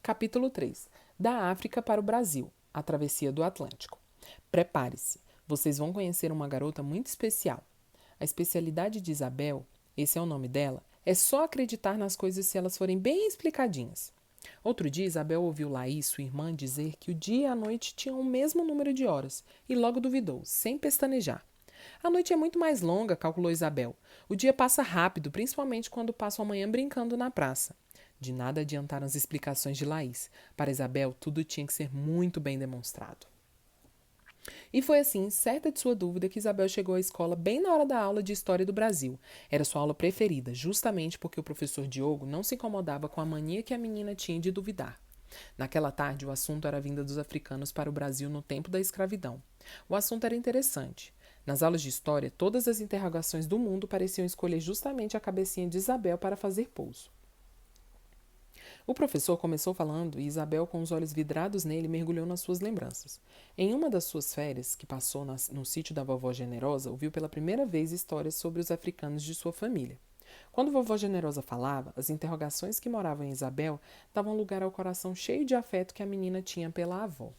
Capítulo 3. Da África para o Brasil, a travessia do Atlântico. Prepare-se, vocês vão conhecer uma garota muito especial. A especialidade de Isabel, esse é o nome dela, é só acreditar nas coisas se elas forem bem explicadinhas. Outro dia, Isabel ouviu Laís, sua irmã, dizer que o dia e a noite tinham o mesmo número de horas e logo duvidou, sem pestanejar. A noite é muito mais longa, calculou Isabel. O dia passa rápido, principalmente quando passo a manhã brincando na praça. De nada adiantaram as explicações de Laís. Para Isabel, tudo tinha que ser muito bem demonstrado. E foi assim, certa de sua dúvida, que Isabel chegou à escola bem na hora da aula de História do Brasil. Era sua aula preferida, justamente porque o professor Diogo não se incomodava com a mania que a menina tinha de duvidar. Naquela tarde, o assunto era a vinda dos africanos para o Brasil no tempo da escravidão. O assunto era interessante. Nas aulas de história, todas as interrogações do mundo pareciam escolher justamente a cabecinha de Isabel para fazer pouso. O professor começou falando e Isabel, com os olhos vidrados nele, mergulhou nas suas lembranças. Em uma das suas férias, que passou no sítio da vovó Generosa, ouviu pela primeira vez histórias sobre os africanos de sua família. Quando vovó Generosa falava, as interrogações que moravam em Isabel davam lugar ao coração cheio de afeto que a menina tinha pela avó.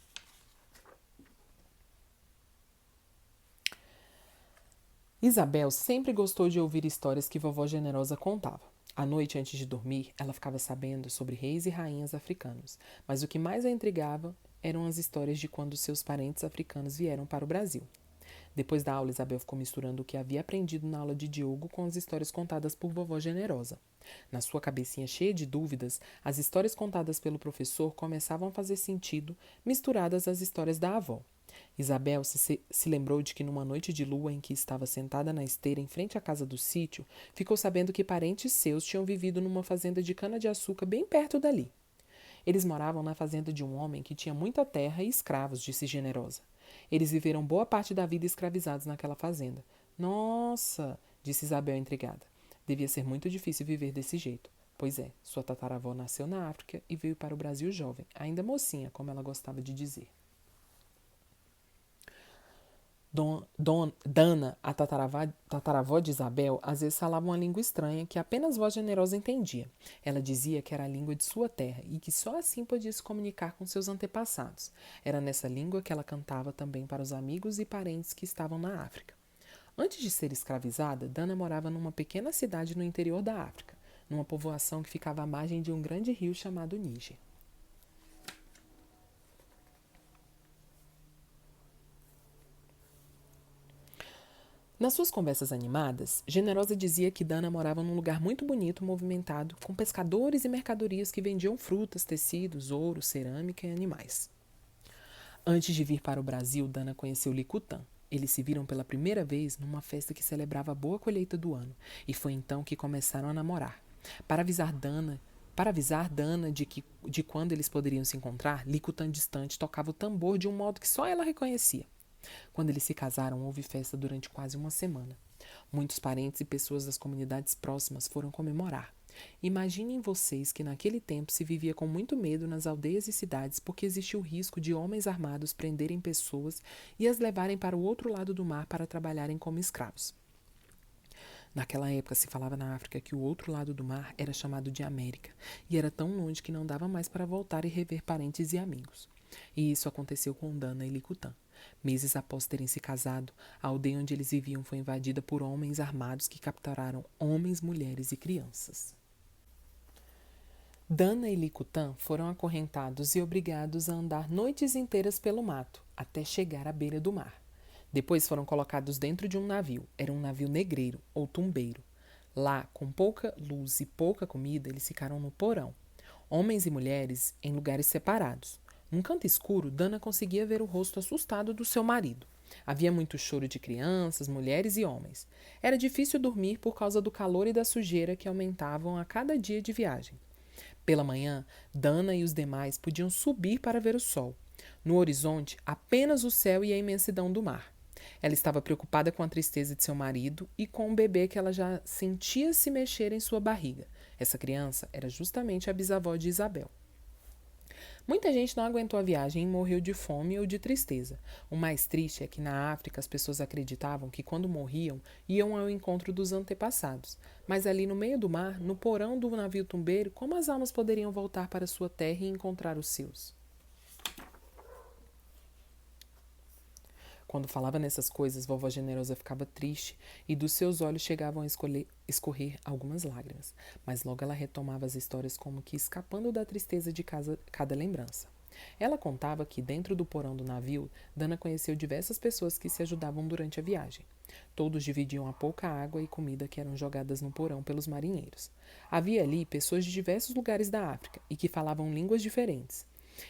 Isabel sempre gostou de ouvir histórias que vovó Generosa contava. À noite, antes de dormir, ela ficava sabendo sobre reis e rainhas africanos, mas o que mais a intrigava eram as histórias de quando seus parentes africanos vieram para o Brasil. Depois da aula, Isabel ficou misturando o que havia aprendido na aula de Diogo com as histórias contadas por vovó Generosa. Na sua cabecinha cheia de dúvidas, as histórias contadas pelo professor começavam a fazer sentido, misturadas às histórias da avó. Isabel se lembrou de que numa noite de lua em que estava sentada na esteira em frente à casa do sítio, ficou sabendo que parentes seus tinham vivido numa fazenda de cana-de-açúcar bem perto dali. Eles moravam na fazenda de um homem que tinha muita terra e escravos, disse Generosa. Eles viveram boa parte da vida escravizados naquela fazenda. Nossa, disse Isabel intrigada. Devia ser muito difícil viver desse jeito. Pois é, sua tataravó nasceu na África e veio para o Brasil jovem, ainda mocinha, como ela gostava de dizer. Dana, a tataravó de Isabel, às vezes falava uma língua estranha que apenas Voz Generosa entendia. Ela dizia que era a língua de sua terra e que só assim podia se comunicar com seus antepassados. Era nessa língua que ela cantava também para os amigos e parentes que estavam na África. Antes de ser escravizada, Dana morava numa pequena cidade no interior da África, numa povoação que ficava à margem de um grande rio chamado Níger. Nas suas conversas animadas, Generosa dizia que Dana morava num lugar muito bonito, movimentado, com pescadores e mercadorias que vendiam frutas, tecidos, ouro, cerâmica e animais. Antes de vir para o Brasil, Dana conheceu Licutã. Eles se viram pela primeira vez numa festa que celebrava a boa colheita do ano, e foi então que começaram a namorar. Para avisar Dana de quando eles poderiam se encontrar, Licutã distante tocava o tambor de um modo que só ela reconhecia. Quando eles se casaram, houve festa durante quase uma semana. Muitos parentes e pessoas das comunidades próximas foram comemorar. Imaginem vocês que naquele tempo se vivia com muito medo nas aldeias e cidades porque existia o risco de homens armados prenderem pessoas e as levarem para o outro lado do mar para trabalharem como escravos. Naquela época se falava na África que o outro lado do mar era chamado de América e era tão longe que não dava mais para voltar e rever parentes e amigos. E isso aconteceu com Dana e Licutã. Meses após terem se casado, a aldeia onde eles viviam foi invadida por homens armados que capturaram homens, mulheres e crianças. Dana e Licutã foram acorrentados e obrigados a andar noites inteiras pelo mato, até chegar à beira do mar. Depois foram colocados dentro de um navio. Era um navio negreiro, ou tumbeiro. Lá, com pouca luz e pouca comida, eles ficaram no porão. Homens e mulheres em lugares separados. Num canto escuro, Dana conseguia ver o rosto assustado do seu marido. Havia muito choro de crianças, mulheres e homens. Era difícil dormir por causa do calor e da sujeira que aumentavam a cada dia de viagem. Pela manhã, Dana e os demais podiam subir para ver o sol. No horizonte, apenas o céu e a imensidão do mar. Ela estava preocupada com a tristeza de seu marido e com o bebê que ela já sentia se mexer em sua barriga. Essa criança era justamente a bisavó de Isabel. Muita gente não aguentou a viagem e morreu de fome ou de tristeza. O mais triste é que na África as pessoas acreditavam que quando morriam iam ao encontro dos antepassados. Mas ali no meio do mar, no porão do navio tumbeiro, como as almas poderiam voltar para sua terra e encontrar os seus? Quando falava nessas coisas, vovó Generosa ficava triste e dos seus olhos chegavam a escorrer algumas lágrimas. Mas logo ela retomava as histórias como que escapando da tristeza de cada lembrança. Ela contava que, dentro do porão do navio, Dana conheceu diversas pessoas que se ajudavam durante a viagem. Todos dividiam a pouca água e comida que eram jogadas no porão pelos marinheiros. Havia ali pessoas de diversos lugares da África e que falavam línguas diferentes.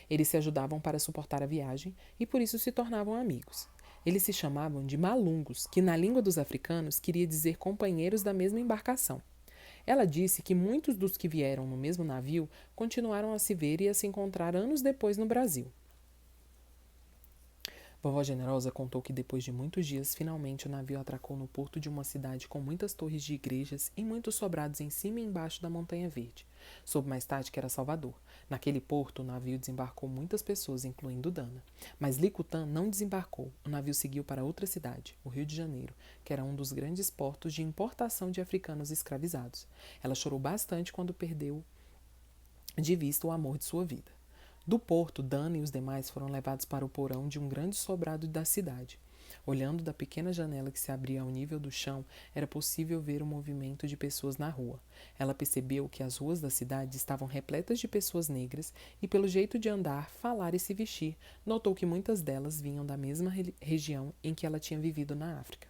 Eles se ajudavam para suportar a viagem e por isso se tornavam amigos. Eles se chamavam de malungos, que na língua dos africanos queria dizer companheiros da mesma embarcação. Ela disse que muitos dos que vieram no mesmo navio continuaram a se ver e a se encontrar anos depois no Brasil. Vovó Generosa contou que depois de muitos dias, finalmente o navio atracou no porto de uma cidade com muitas torres de igrejas e muitos sobrados em cima e embaixo da Montanha Verde. Soube mais tarde que era Salvador. Naquele porto, o navio desembarcou muitas pessoas, incluindo Dana. Mas Licutã não desembarcou. O navio seguiu para outra cidade, o Rio de Janeiro, que era um dos grandes portos de importação de africanos escravizados. Ela chorou bastante quando perdeu de vista o amor de sua vida. Do porto, Dana e os demais foram levados para o porão de um grande sobrado da cidade. Olhando da pequena janela que se abria ao nível do chão, era possível ver o movimento de pessoas na rua. Ela percebeu que as ruas da cidade estavam repletas de pessoas negras e, pelo jeito de andar, falar e se vestir, notou que muitas delas vinham da mesma região em que ela tinha vivido na África.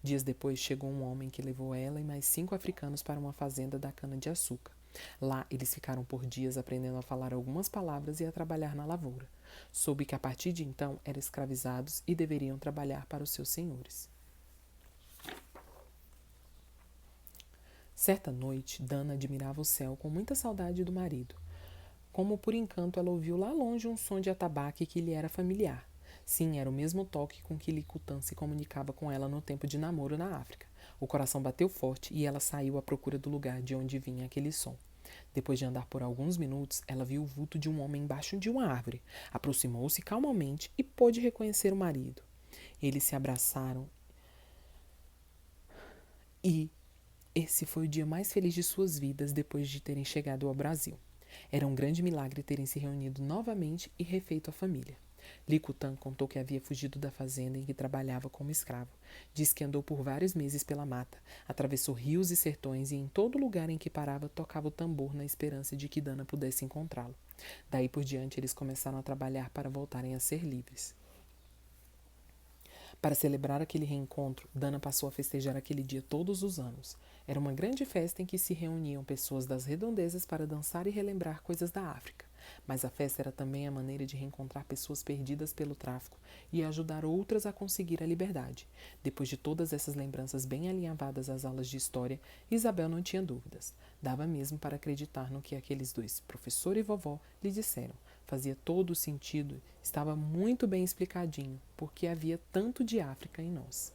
Dias depois, chegou um homem que levou ela e mais 5 africanos para uma fazenda da cana-de-açúcar. Lá, eles ficaram por dias aprendendo a falar algumas palavras e a trabalhar na lavoura. Soube que a partir de então eram escravizados e deveriam trabalhar para os seus senhores. Certa noite, Dana admirava o céu com muita saudade do marido. Como por encanto ela ouviu lá longe um som de atabaque que lhe era familiar. Sim, era o mesmo toque com que Licutã se comunicava com ela no tempo de namoro na África. O coração bateu forte e ela saiu à procura do lugar de onde vinha aquele som. Depois de andar por alguns minutos, ela viu o vulto de um homem embaixo de uma árvore. Aproximou-se calmamente e pôde reconhecer o marido. Eles se abraçaram e esse foi o dia mais feliz de suas vidas depois de terem chegado ao Brasil. Era um grande milagre terem se reunido novamente e refeito a família. Licutã contou que havia fugido da fazenda em que trabalhava como escravo. Diz que andou por vários meses pela mata, atravessou rios e sertões e em todo lugar em que parava tocava o tambor na esperança de que Dana pudesse encontrá-lo. Daí por diante eles começaram a trabalhar para voltarem a ser livres. Para celebrar aquele reencontro, Dana passou a festejar aquele dia todos os anos. Era uma grande festa em que se reuniam pessoas das redondezas para dançar e relembrar coisas da África. Mas a festa era também a maneira de reencontrar pessoas perdidas pelo tráfico e ajudar outras a conseguir a liberdade. Depois de todas essas lembranças bem alinhavadas às aulas de história, Isabel não tinha dúvidas. Dava mesmo para acreditar no que aqueles dois, professor e vovó, lhe disseram. Fazia todo o sentido, estava muito bem explicadinho, porque havia tanto de África em nós.